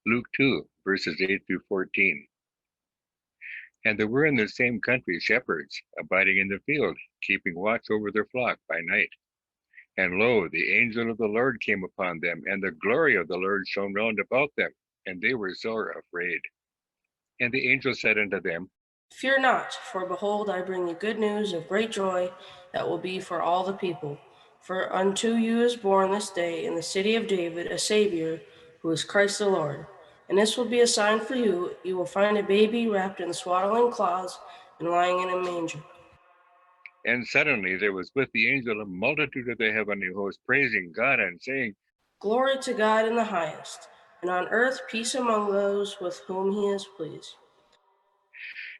Luke 2, verses 8 through 14. And there were in the same country shepherds, abiding in the field, keeping watch over their flock by night. And lo, the angel of the Lord came upon them, and the glory of the Lord shone round about them, and they were sore afraid. And the angel said unto them, Fear not, for behold, I bring you good news of great joy that will be for all the people. For unto you is born this day in the city of David a Savior, who is Christ the Lord. And this will be a sign for you. You will find a baby wrapped in swaddling cloths and lying in a manger. And suddenly there was with the angel a multitude of the heavenly host, praising God and saying, Glory to God in the highest, and on earth peace among those with whom he is pleased.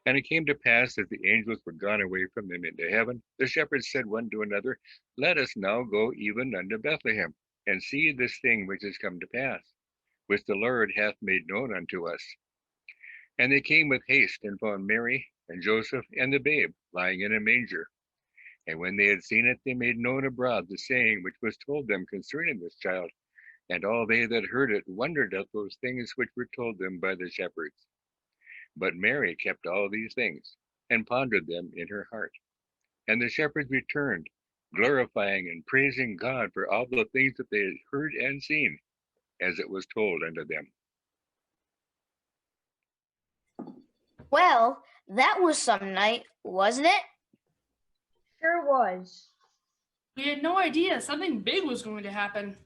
And it came to pass, as the angels were gone away from them into heaven, the shepherds said one to another, Let us now go even unto Bethlehem, and see this thing which is come to pass, which the Lord hath made known unto us. And they came with haste, and found Mary and Joseph and the babe lying in a manger. And when they had seen it, they made known abroad the saying which was told them concerning this child. And all they that heard it wondered at those things which were told them by the shepherds. But Mary kept all these things, and pondered them in her heart. And the shepherds returned, glorifying and praising God for all the things that they had heard and seen, as it was told unto them. Well, that was some night, wasn't it? Sure was. We had no idea something big was going to happen.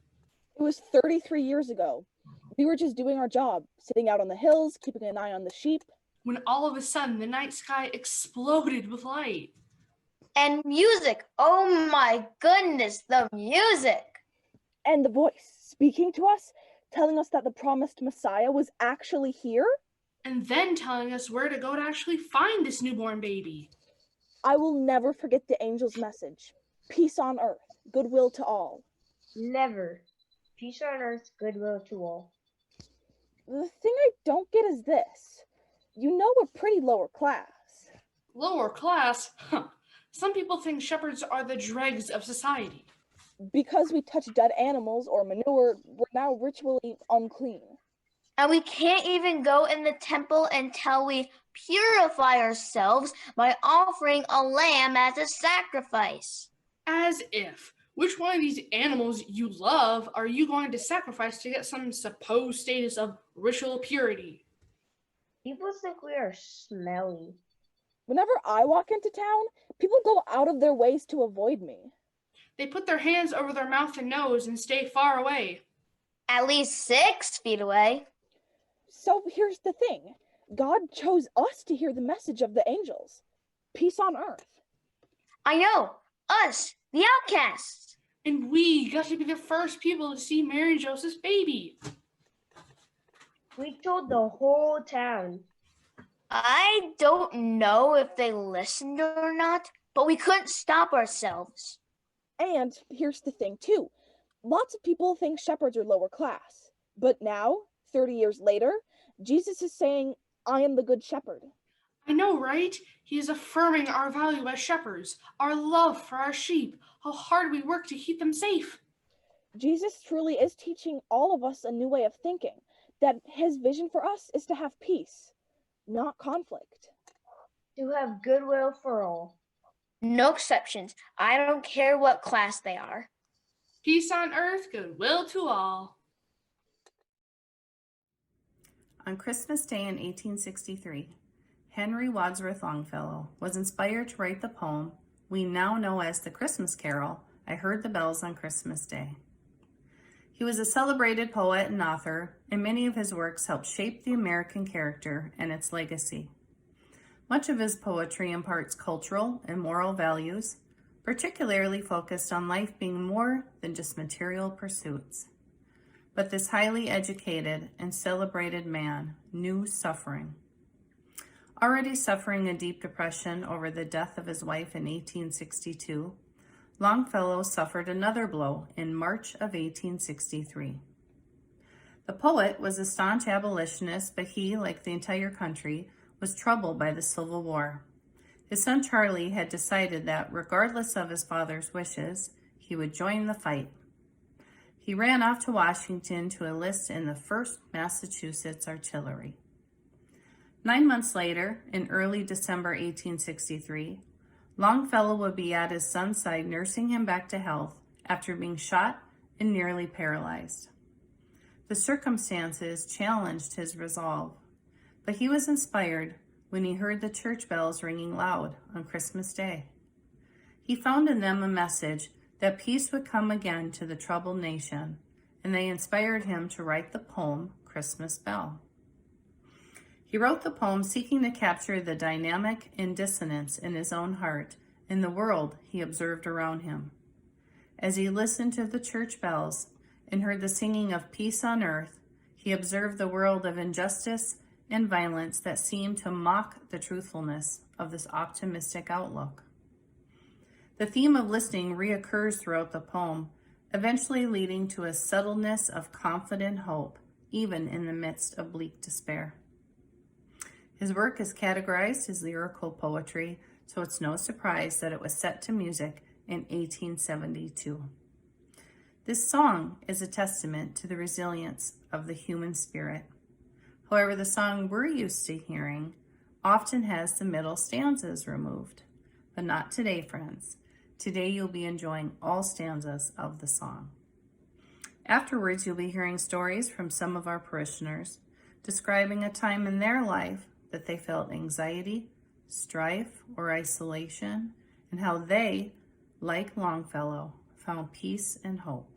It was 33 years ago. We were just doing our job, sitting out on the hills, keeping an eye on the sheep. When all of a sudden the night sky exploded with light. And music. Oh my goodness, the music. And the voice speaking to us, telling us that the promised Messiah was actually here. And then telling us where to go to actually find this newborn baby. I will never forget the angel's message. Peace on earth, goodwill to all. Never. Peace on earth, goodwill to all. The thing I don't get is this. You know we're pretty lower class. Lower class? Huh. Some people think shepherds are the dregs of society. Because we touch dead animals or manure, we're now ritually unclean. And we can't even go in the temple until we purify ourselves by offering a lamb as a sacrifice. As if. Which one of these animals you love are you going to sacrifice to get some supposed status of ritual purity? People think we are smelly. Whenever I walk into town, people go out of their ways to avoid me. They put their hands over their mouth and nose and stay far away. At least 6 feet away. So here's the thing. God chose us to hear the message of the angels. Peace on earth. I know. Us, the outcasts. And we got to be the first people to see Mary and Joseph's baby. We told the whole town. I don't know if they listened or not, but we couldn't stop ourselves. And here's the thing, too. Lots of people think shepherds are lower class. But now, 30 years later, Jesus is saying, I am the good shepherd. I know, right? He is affirming our value as shepherds, our love for our sheep, how hard we work to keep them safe. Jesus truly is teaching all of us a new way of thinking, that his vision for us is to have peace, not conflict. To have goodwill for all. No exceptions. I don't care what class they are. Peace on earth, goodwill to all. On Christmas Day in 1863, Henry Wadsworth Longfellow was inspired to write the poem we now know as the Christmas Carol, I Heard the Bells on Christmas Day. He was a celebrated poet and author, and many of his works helped shape the American character and its legacy. Much of his poetry imparts cultural and moral values, particularly focused on life being more than just material pursuits. But this highly educated and celebrated man knew suffering. Already suffering a deep depression over the death of his wife in 1862, Longfellow suffered another blow in March of 1863. The poet was a staunch abolitionist, but he, like the entire country, was troubled by the Civil War. His son Charlie had decided that, regardless of his father's wishes, he would join the fight. He ran off to Washington to enlist in the 1st Massachusetts Artillery. 9 months later, in early December 1863, Longfellow would be at his son's side nursing him back to health after being shot and nearly paralyzed. The circumstances challenged his resolve, but he was inspired when he heard the church bells ringing loud on Christmas Day. He found in them a message that peace would come again to the troubled nation, and they inspired him to write the poem Christmas Bell. He wrote the poem seeking to capture the dynamic and dissonance in his own heart and the world he observed around him. As he listened to the church bells and heard the singing of peace on earth, he observed the world of injustice and violence that seemed to mock the truthfulness of this optimistic outlook. The theme of listening reoccurs throughout the poem, eventually leading to a subtleness of confident hope, even in the midst of bleak despair. His work is categorized as lyrical poetry, so it's no surprise that it was set to music in 1872. This song is a testament to the resilience of the human spirit. However, the song we're used to hearing often has the middle stanzas removed, but not today, friends. Today you'll be enjoying all stanzas of the song. Afterwards, you'll be hearing stories from some of our parishioners describing a time in their life that they felt anxiety, strife, or isolation, and how they, like Longfellow, found peace and hope.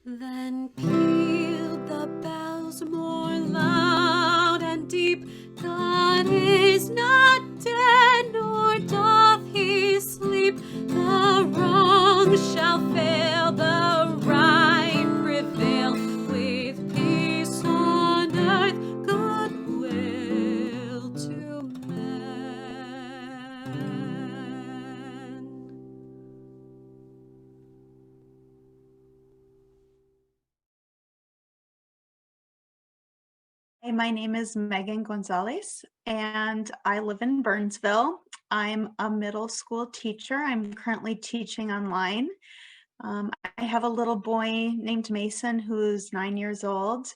Then pealed the bells more loud and deep. God is not dead, nor doth he sleep. The wrong shall fail, the right prevail. With peace on earth, goodwill to men. My name is Megan Gonzalez, and I live in Burnsville. I'm a middle school teacher. I'm currently teaching online. I have a little boy named Mason who's 9 years old,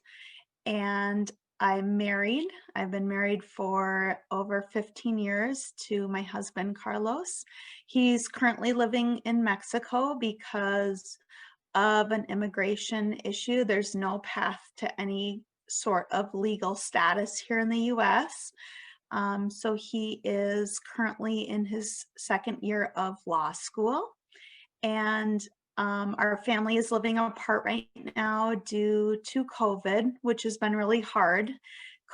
and I'm married. I've been married for over 15 years to my husband, Carlos. He's currently living in Mexico because of an immigration issue. There's no path to any sort of legal status here in the US. So he is currently in his second year of law school. And our family is living apart right now due to COVID, which has been really hard.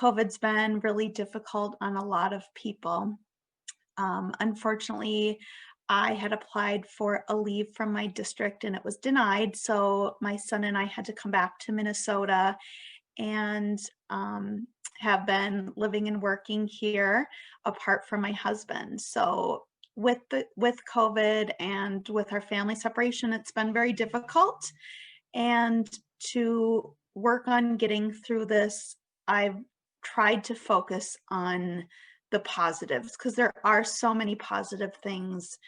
COVID's been really difficult on a lot of people. Unfortunately, I had applied for a leave from my district and it was denied. So my son and I had to come back to Minnesota and have been living and working here apart from my husband. So with COVID and with our family separation, it's been very difficult. And to work on getting through this, I've tried to focus on the positives because there are so many positive things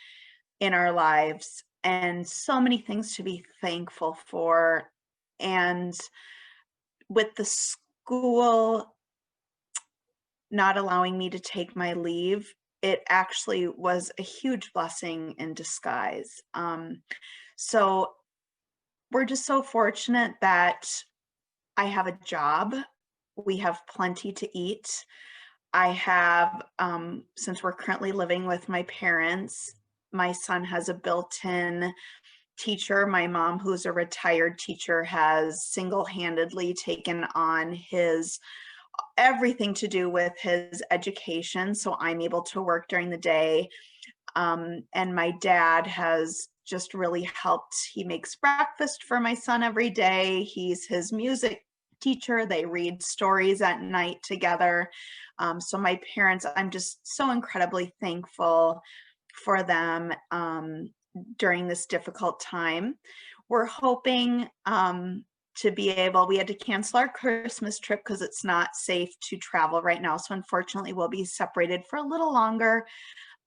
in our lives and so many things to be thankful for. And with the school not allowing me to take my leave, it actually was a huge blessing in disguise. So we're just so fortunate that I have a job. We have plenty to eat. I have, since we're currently living with my parents, my son has a built-in teacher. My mom, who's a retired teacher, has single-handedly taken on everything to do with his education. So I'm able to work during the day. And my dad has just really helped. He makes breakfast for my son every day. He's his music teacher. They read stories at night together. So my parents, I'm just so incredibly thankful for them during this difficult time. We're hoping to be able, we had to cancel our Christmas trip because it's not safe to travel right now. So unfortunately, we'll be separated for a little longer.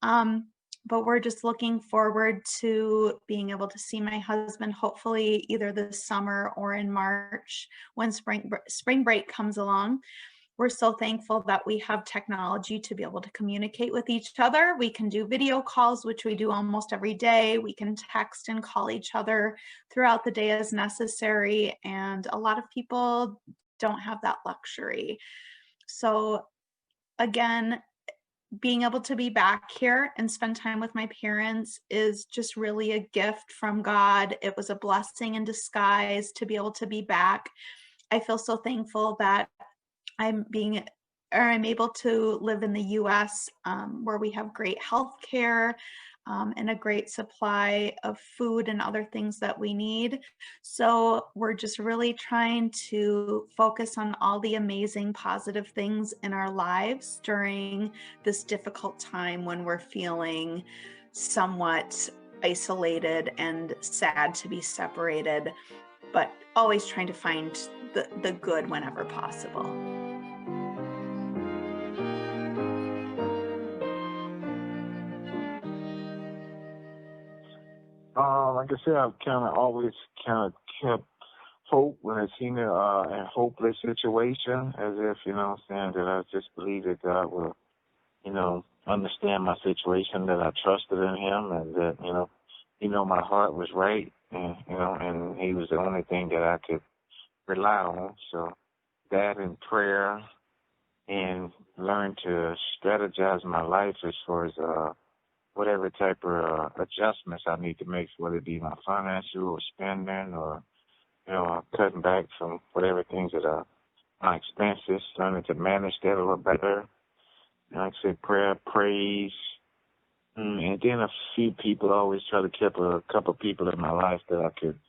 But we're just looking forward to being able to see my husband, hopefully either this summer or in March when spring break comes along. We're so thankful that we have technology to be able to communicate with each other. We can do video calls, which we do almost every day. We can text and call each other throughout the day as necessary. And a lot of people don't have that luxury. So again, being able to be back here and spend time with my parents is just really a gift from God. It was a blessing in disguise to be able to be back. I feel so thankful that I'm able to live in the US where we have great health care and a great supply of food and other things that we need. So we're just really trying to focus on all the amazing positive things in our lives during this difficult time when we're feeling somewhat isolated and sad to be separated, but always trying to find the good whenever possible. Like I said, I've always kept hope when I've seen a hopeless situation, as if, that I just believe that God will, understand my situation, that I trusted in him, and that, my heart was right, and, and he was the only thing that I could rely on. So that and prayer and learn to strategize my life as far as whatever type of adjustments I need to make, whether it be my financial or spending or, cutting back from whatever things that are my expenses, learning to manage that a little better. And like I said, prayer, praise, and then a few people. I always try to keep a couple people in my life that I could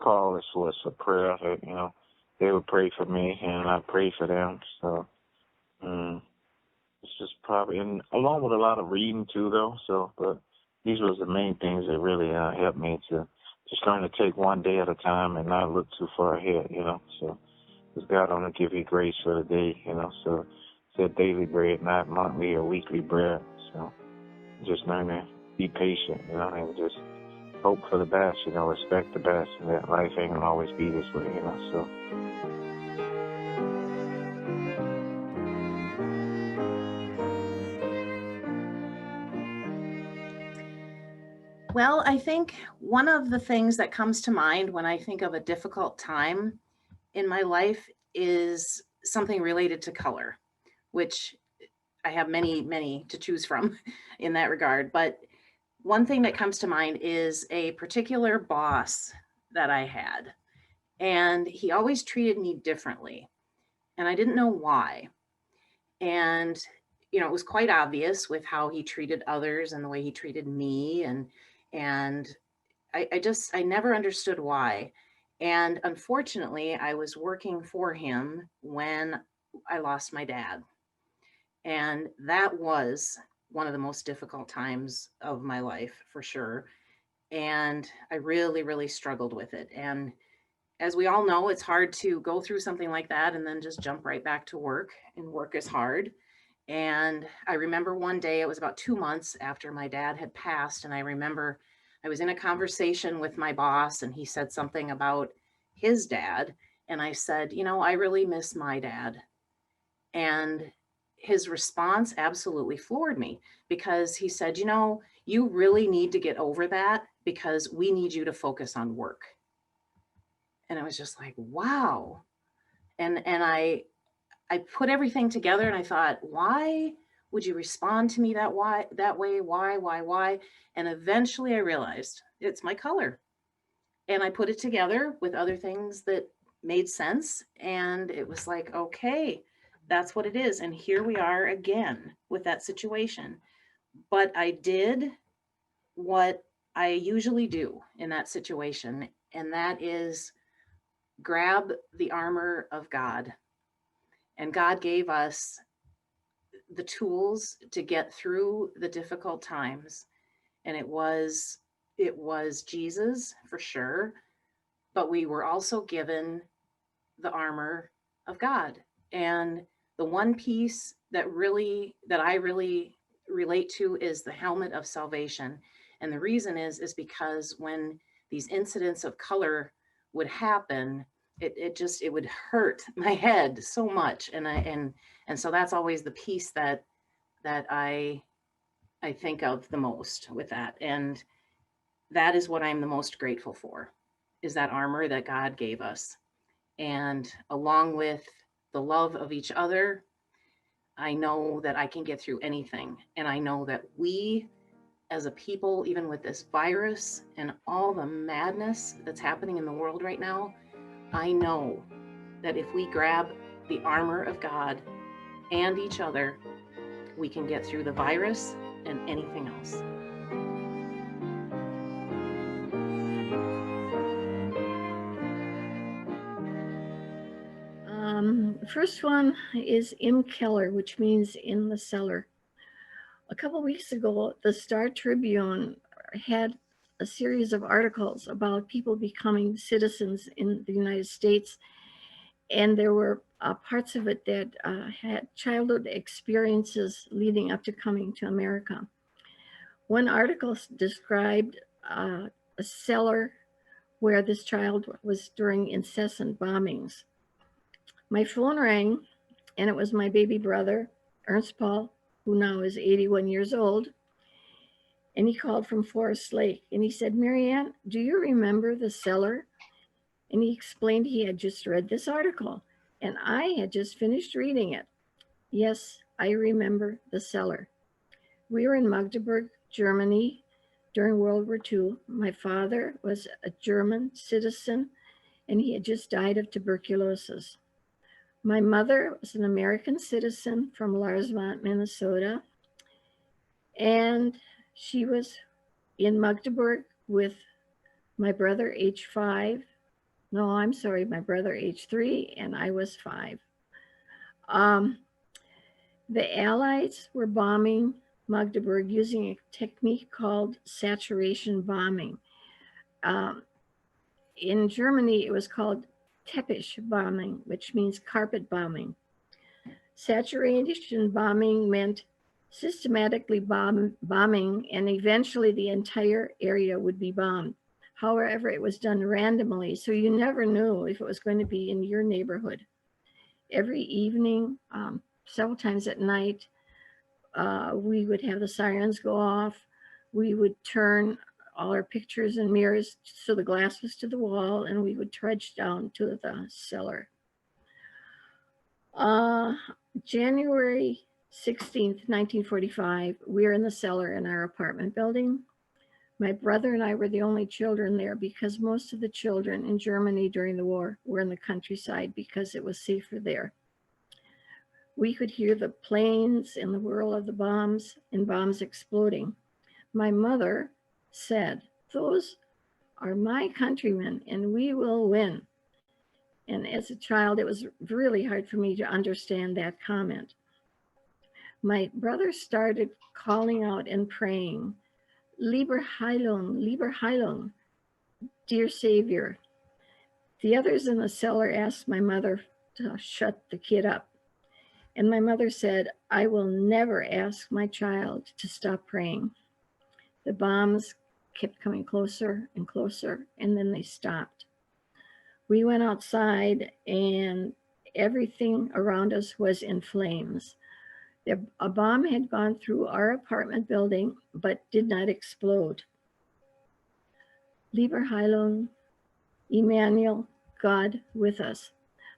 call as far as for prayer. That, they would pray for me and I pray for them. So it's just probably, and along with a lot of reading too, though. So, but these was the main things that really helped me to just learn to take one day at a time and not look too far ahead. So because God only give you grace for the day, you know. So it's said daily bread, not monthly or weekly bread. So just learn to be patient, you know, and just hope for the best, you know, respect the best, and that life ain't gonna always be this way, you know. So Well, I think one of the things that comes to mind when I think of a difficult time in my life is something related to color, which I have many to choose from in that regard. But one thing that comes to mind is a particular boss that I had, and he always treated me differently, and I didn't know why. And it was quite obvious with how he treated others and the way he treated me, and I never understood why. And unfortunately, I was working for him when I lost my dad. And that was one of the most difficult times of my life, for sure. And I really struggled with it. And as we all know, it's hard to go through something like that and then just jump right back to work, and work is hard. And I remember one day, it was about 2 months after my dad had passed, and I remember I was in a conversation with my boss, and he said something about his dad, and I said, I really miss my dad. And his response absolutely floored me, because he said, you really need to get over that, because we need you to focus on work. And I was just like, wow. And I put everything together, and I thought, why would you respond to me that way? Why? And eventually I realized it's my color. And I put it together with other things that made sense. And it was like, okay, that's what it is. And here we are again with that situation. But I did what I usually do in that situation, and that is grab the armor of God. And God gave us the tools to get through the difficult times. And it was Jesus, for sure, but we were also given the armor of God. And the one piece that I really relate to is the helmet of salvation. And the reason is because when these incidents of color would happen, it would hurt my head so much. And so that's always the piece that I think of the most with that. And that is what I'm the most grateful for, is that armor that God gave us. And along with the love of each other, I know that I can get through anything. And I know that we as a people, even with this virus and all the madness that's happening in the world right now, I know that if we grab the armor of God and each other, we can get through the virus and anything else. The first one is Im Keller, which means in the cellar. A couple weeks ago, the Star Tribune had a series of articles about people becoming citizens in the United States. And there were parts of it that had childhood experiences leading up to coming to America. One article described a cellar where this child was during incessant bombings. My phone rang, and it was my baby brother, Ernst Paul, who now is 81 years old. And he called from Forest Lake, and he said, "Marianne, do you remember the cellar?" And he explained he had just read this article, and I had just finished reading it. Yes, I remember the cellar. We were in Magdeburg, Germany during World War II. My father was a German citizen, and he had just died of tuberculosis. My mother was an American citizen from Larchmont, Minnesota, and she was in Magdeburg with my brother, age 5. No, I'm sorry, my brother, age 3, and I was 5. The Allies were bombing Magdeburg using a technique called saturation bombing. In Germany, it was called teppich bombing, which means carpet bombing. Saturation bombing meant systematically bombing, and eventually the entire area would be bombed. However, it was done randomly, so you never knew if it was going to be in your neighborhood. Every evening, several times at night, we would have the sirens go off. We would turn all our pictures and mirrors so the glass was to the wall, and we would trudge down to the cellar. January 16th, 1945, we were in the cellar in our apartment building. My brother and I were the only children there because most of the children in Germany during the war were in the countryside because it was safer there. We could hear the planes and the whirl of the bombs and bombs exploding. My mother said, "Those are my countrymen and we will win." And as a child, it was really hard for me to understand that comment. My brother started calling out and praying, "Lieber Heilung, dear Savior." The others in the cellar asked my mother to shut the kid up. And my mother said, "I will never ask my child to stop praying." The bombs kept coming closer and closer, and then they stopped. We went outside and everything around us was in flames. A bomb had gone through our apartment building, but did not explode. Lieber Heilung, Emmanuel, God with us.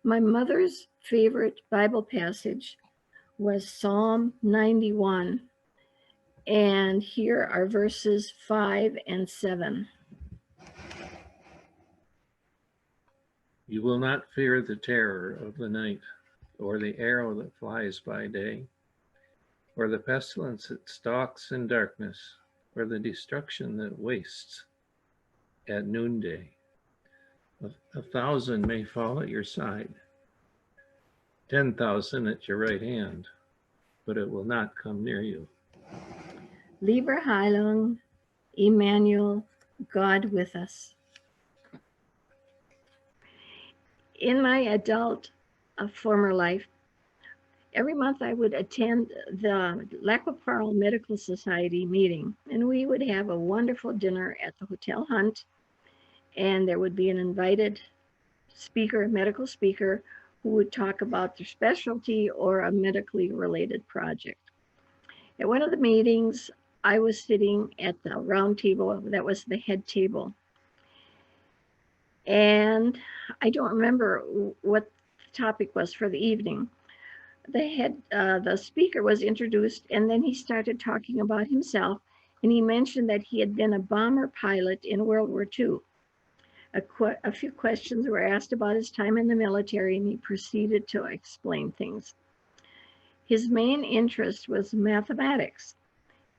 My mother's favorite Bible passage was Psalm 91. And here are verses 5 and 7. You will not fear the terror of the night, or the arrow that flies by day, or the pestilence that stalks in darkness, or the destruction that wastes at noonday. 1,000 may fall at your side, 10,000 at your right hand, but it will not come near you. Lieber Heilung, Emmanuel, God with us. In my adult former life, every month I would attend the Lac-La-Parle Medical Society meeting, and we would have a wonderful dinner at the Hotel Hunt, and there would be an invited speaker, medical speaker, who would talk about their specialty or a medically related project. At one of the meetings, I was sitting at the round table that was the head table. And I don't remember what the topic was for the evening. The speaker was introduced, and then he started talking about himself, and he mentioned that he had been a bomber pilot in World War II. A few questions were asked about his time in the military, and he proceeded to explain things. His main interest was mathematics,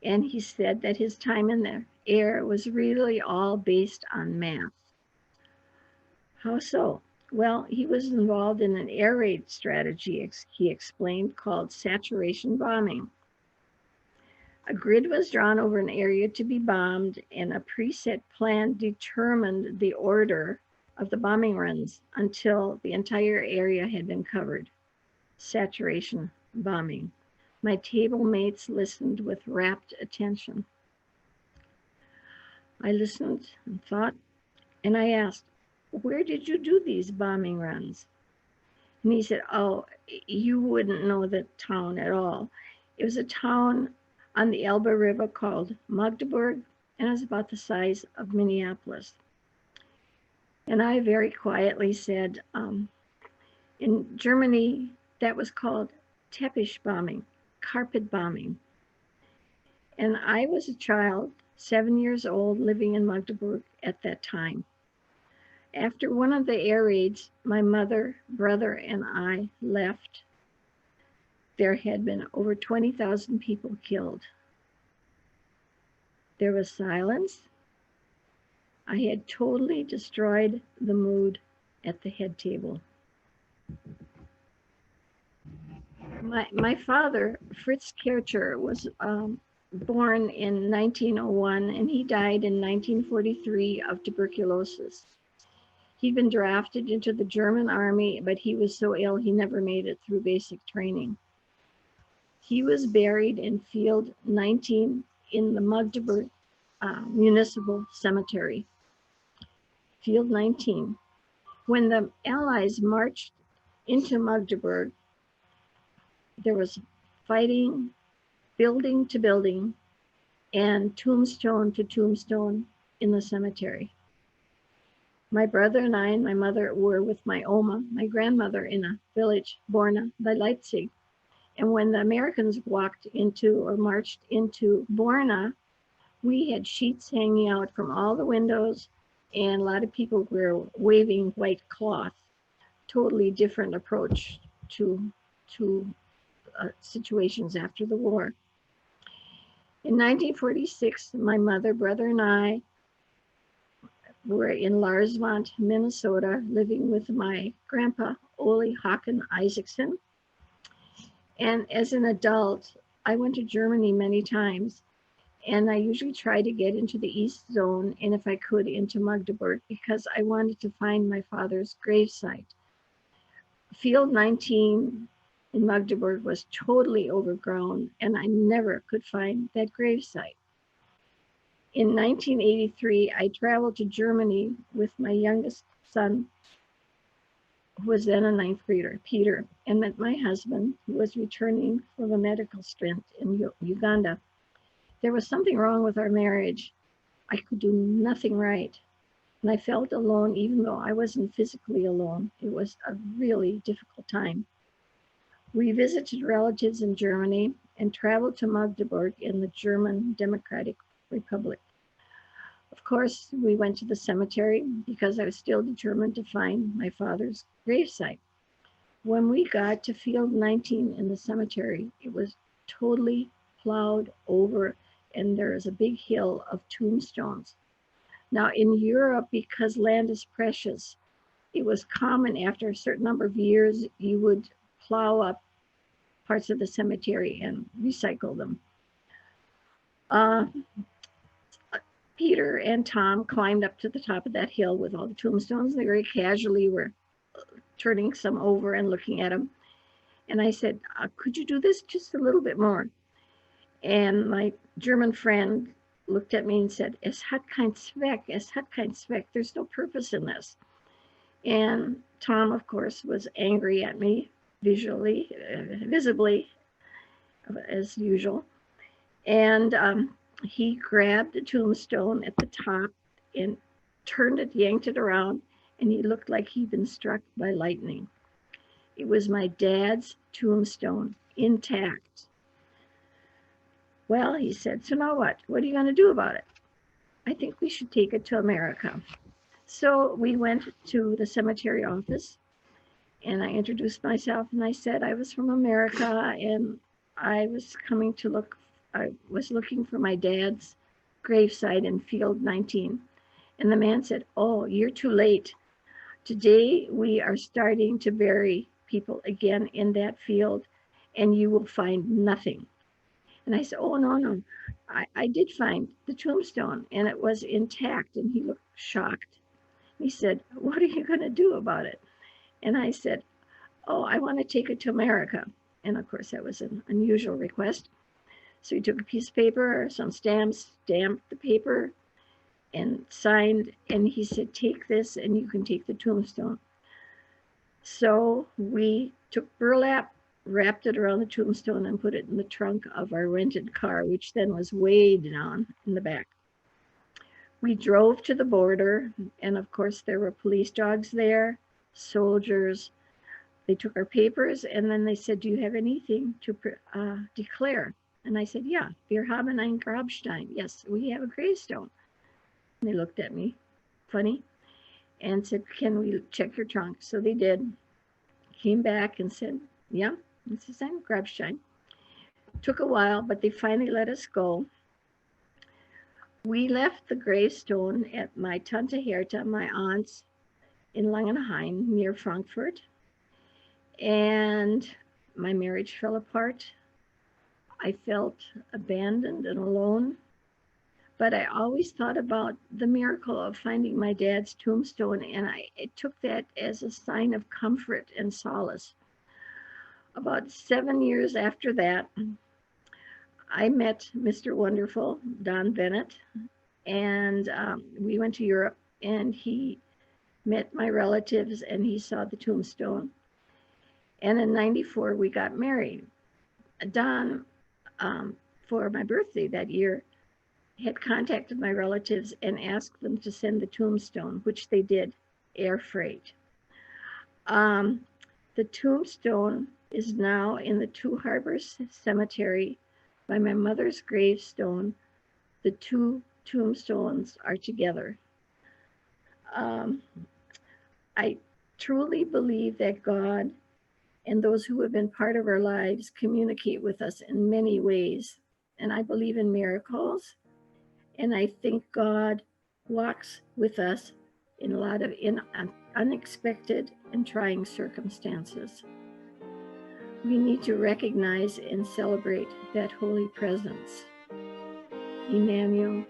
and he said that his time in the air was really all based on math. How so? Well, he was involved in an air raid strategy, he explained, called saturation bombing. A grid was drawn over an area to be bombed, and a preset plan determined the order of the bombing runs until the entire area had been covered. Saturation bombing. My table mates listened with rapt attention. I listened and thought, and I asked, "Where did you do these bombing runs?" And he said, "Oh, you wouldn't know the town at all. It was a town on the Elbe River called Magdeburg, and it was about the size of Minneapolis." And I very quietly said, in Germany, that was called teppich bombing, carpet bombing. And I was a child, 7 years old, living in Magdeburg at that time. After one of the air raids, my mother, brother, and I left. There had been over 20,000 people killed. There was silence. I had totally destroyed the mood at the head table. My father, Fritz Kircher, was born in 1901, and he died in 1943 of tuberculosis. He'd been drafted into the German army, but he was so ill he never made it through basic training. He was buried in Field 19 in the Magdeburg Municipal Cemetery. Field 19. When the Allies marched into Magdeburg, there was fighting, building to building, and tombstone to tombstone in the cemetery. My brother and I and my mother were with my Oma, my grandmother, in a village, Borna by Leipzig. And when the Americans walked into or marched into Borna, we had sheets hanging out from all the windows, and a lot of people were waving white cloth. Totally different approach to situations after the war. In 1946, my mother, brother, and I were in Larsvant, Minnesota, living with my grandpa, Ole Haken Isaacson. And as an adult, I went to Germany many times, and I usually try to get into the East Zone, and if I could, into Magdeburg, because I wanted to find my father's gravesite. Field 19 in Magdeburg was totally overgrown, and I never could find that gravesite. In 1983, I traveled to Germany with my youngest son, who was then a 9th grader, Peter, and met my husband, who was returning from a medical stint in Uganda. There was something wrong with our marriage. I could do nothing right, and I felt alone, even though I wasn't physically alone. It was a really difficult time. We visited relatives in Germany and traveled to Magdeburg in the German Democratic Republic. Of course, we went to the cemetery because I was still determined to find my father's gravesite. When we got to Field 19 in the cemetery, it was totally plowed over, and there is a big hill of tombstones. Now in Europe, because land is precious, it was common after a certain number of years, you would plow up parts of the cemetery and recycle them. Peter and Tom climbed up to the top of that hill with all the tombstones. They very casually were turning some over and looking at them. And I said, could you do this just a little bit more? And my German friend looked at me and said, es hat kein Zweck, there's no purpose in this. And Tom, of course, was angry at me, visibly, as usual. And he grabbed the tombstone at the top and turned it, yanked it around, and he looked like he'd been struck by lightning. It was my dad's tombstone, intact. Well, he said, so now what? What are you going to do about it? I think we should take it to America. So we went to the cemetery office, and I introduced myself, and I said I was from America, and I was looking for my dad's gravesite in Field 19. And the man said, oh, you're too late. Today we are starting to bury people again in that field, and you will find nothing. And I said, oh, no. I did find the tombstone, and it was intact. And he looked shocked. He said, what are you going to do about it? And I said, oh, I want to take it to America. And of course, that was an unusual request. So he took a piece of paper, some stamps, stamped the paper, and signed. And he said, take this, and you can take the tombstone. So we took burlap, wrapped it around the tombstone, and put it in the trunk of our rented car, which then was way down in the back. We drove to the border, and of course there were police dogs there, soldiers. They took our papers, and then they said, do you have anything to declare? And I said, yeah, wir haben ein Grabstein. Yes, we have a gravestone. And they looked at me funny and said, can we check your trunk? So they did. Came back and said, yeah, this is a Grabstein. Took a while, but they finally let us go. We left the gravestone at my Tante Herta, my aunt's, in Langenhain near Frankfurt, and my marriage fell apart. I felt abandoned and alone. but I always thought about the miracle of finding my dad's tombstone, and I took that as a sign of comfort and solace. About 7 years after that, I met Mr. Wonderful, Don Bennett, and we went to Europe, and he met my relatives, and he saw the tombstone. And in '94, we got married. Don, for my birthday that year, had contacted my relatives and asked them to send the tombstone, which they did, air freight. The tombstone is now in the Two Harbors Cemetery by my mother's gravestone. The two tombstones are together. I truly believe that God and those who have been part of our lives communicate with us in many ways. And I believe in miracles. And I think God walks with us in a lot of unexpected and trying circumstances. We need to recognize and celebrate that holy presence. Emmanuel,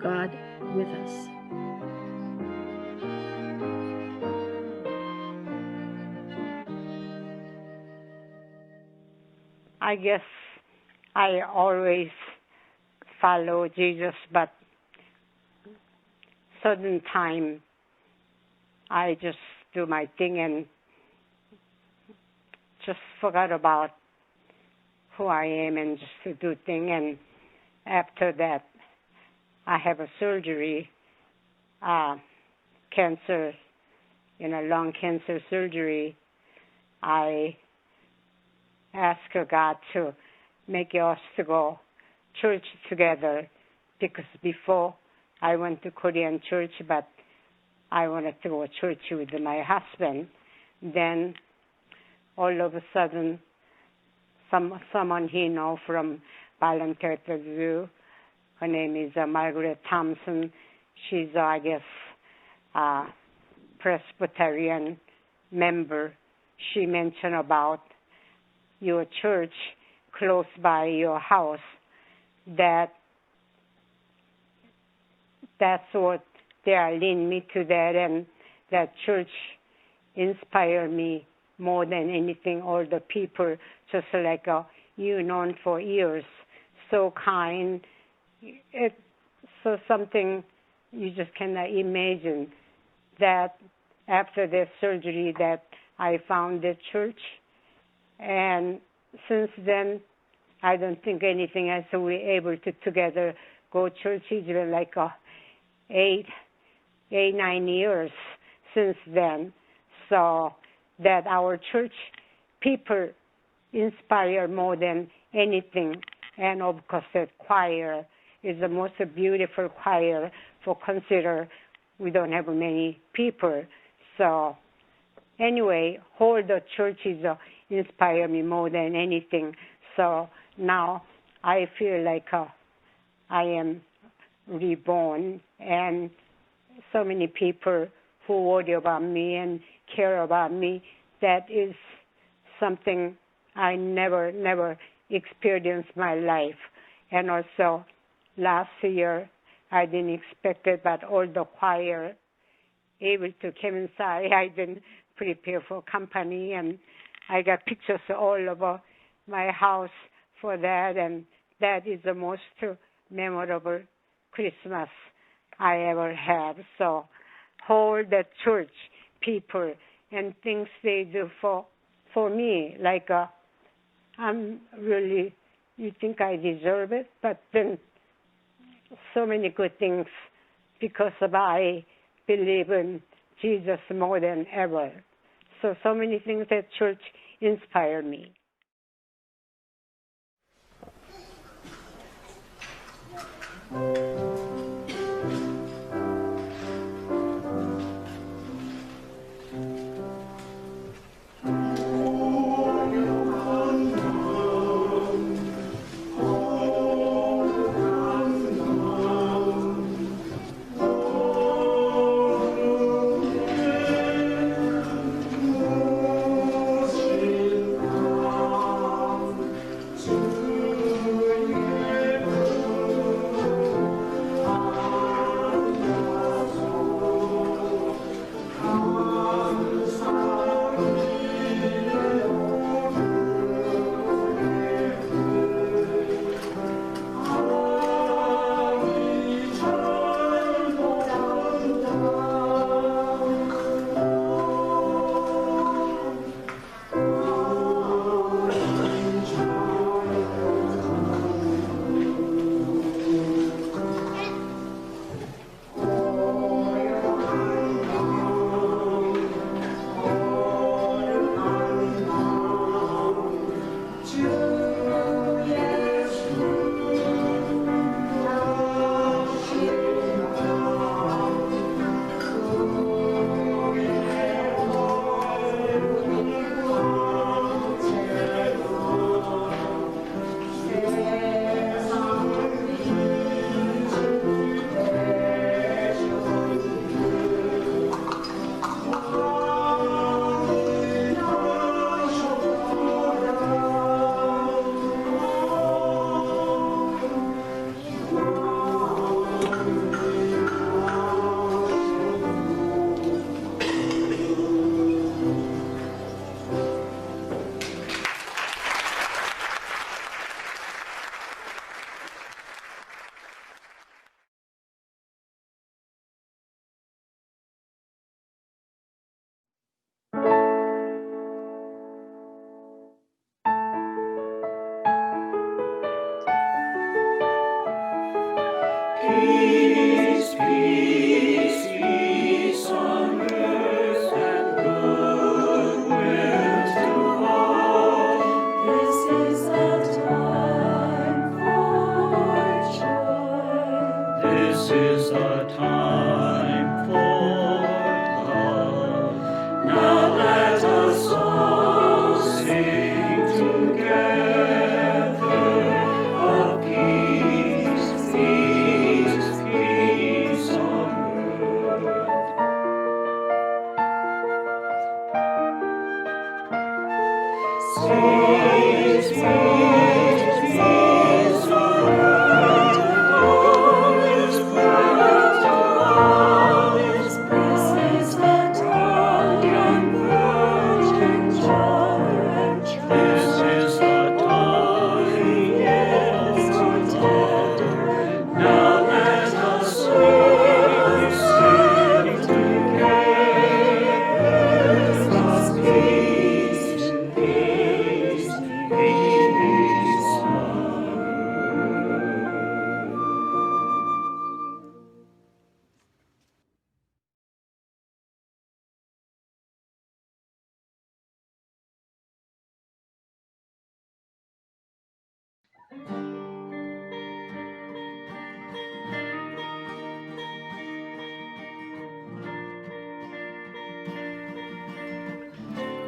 God with us. I guess I always follow Jesus, but certain time I just do my thing and just forgot about who I am and just to do thing. And after that, I have a surgery, cancer, lung cancer surgery. I ask God to make us to go church together, because before I went to Korean church, but I wanted to go to church with my husband. Then all of a sudden, someone he know from Volunteer Zoo, her name is Margaret Thompson. She's, I guess, Presbyterian member. She mentioned about your church close by your house. That's what they are leading me to that, and that church inspired me more than anything. All the people, just like you known for years, so kind. It's so something you just cannot imagine. That after the surgery, that I found the church, and since then, I don't think anything else. So we're able to together go churches for like 9 years since then. So that our church people inspire more than anything. And of course, the choir is the most beautiful choir. For consider we don't have many people. So anyway, all the churches inspire me more than anything. So now I feel like I am reborn, and so many people who worry about me and care about me. That is something I never experienced in my life. And also last year, I didn't expect it, but all the choir able to come inside. I didn't prepare for company, and I got pictures all over my house for that, and that is the most memorable Christmas I ever have. So all the church people and things they do for me, like I'm really, you think I deserve it, but then so many good things, because I believe in Jesus more than ever. So many things that church inspire me.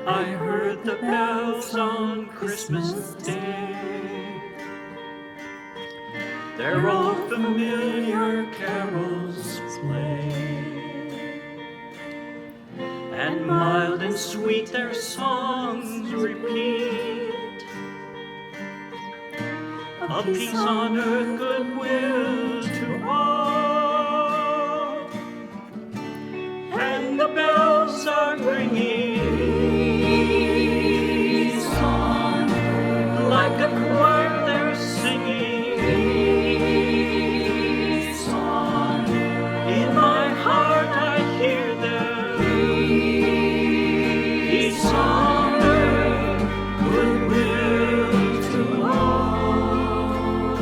I heard the bells on Christmas Day, their old familiar carols play, and mild and sweet their songs repeat, of peace on earth, goodwill to all, and the bells are ringing like a choir they're singing. In my heart I hear them. Peace on earth, goodwill to all.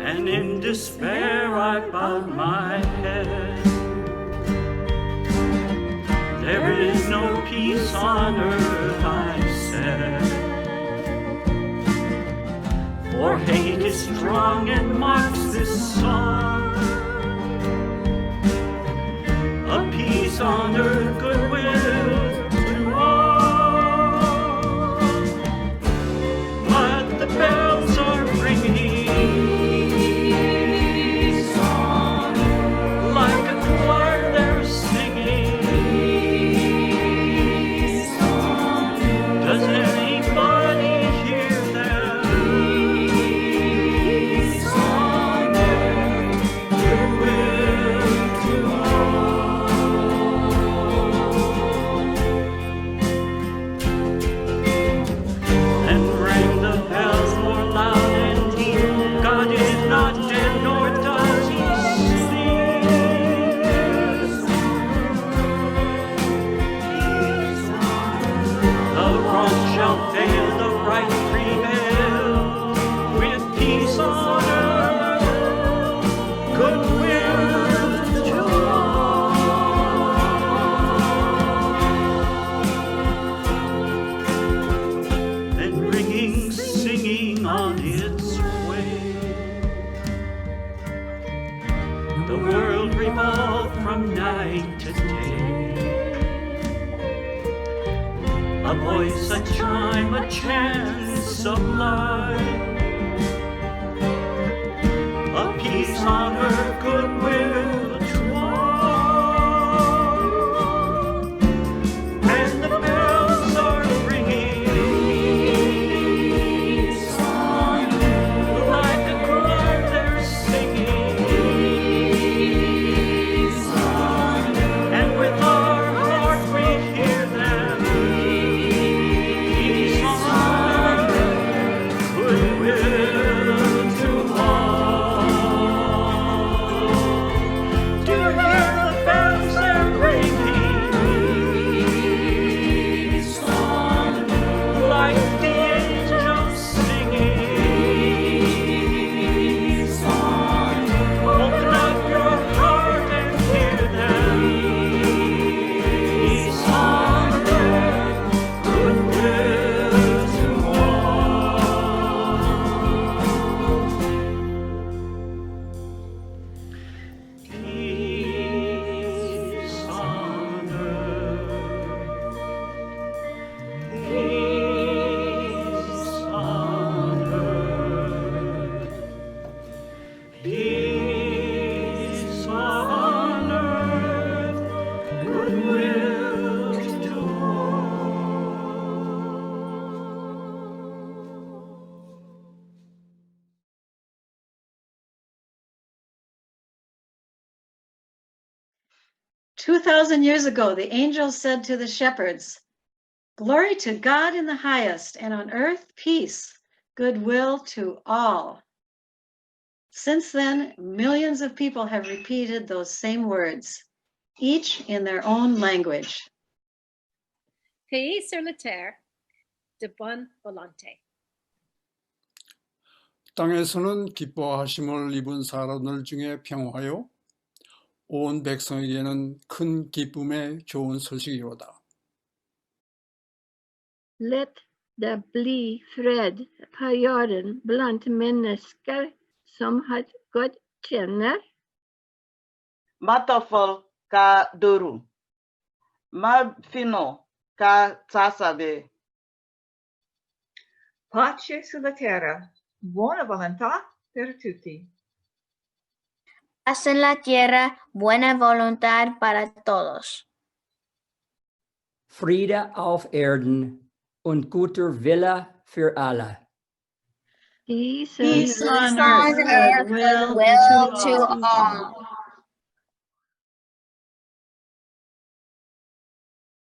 And in despair I bowed my head. There is no peace on earth, I said. For hate is strong and marks this song. A peace on earth, goodwill to all. But the bells are ringing like a choir they're singing. Does anybody hear them? A voice, a chime, a chance of life. A peace on earth, goodwill to all. And the bells are ringing like a choir they're singing. And with our heart we hear them. Goodwill to all. 2,000 years ago, the angels said to the shepherds, "Glory to God in the highest, and on earth peace, goodwill to all." Since then, millions of people have repeated those same words, each in their own language. Pays sur la terre de bonne volonté. 땅에서는 기뻐하심을 입은 사람들 중에 평화요, 온 백성에게는 큰 기쁨의 좋은 소식이로다. Let det bli fred på jorden bland människor som har Gud känner. Matofol ka doru. Ma fino ka tasabe. Pace sulla terra, buona volontà per tutti. Paz en la tierra, buena voluntad para todos. Friede auf Erden und guter Wille für alle. Peace on earth, goodwill goodwill to all.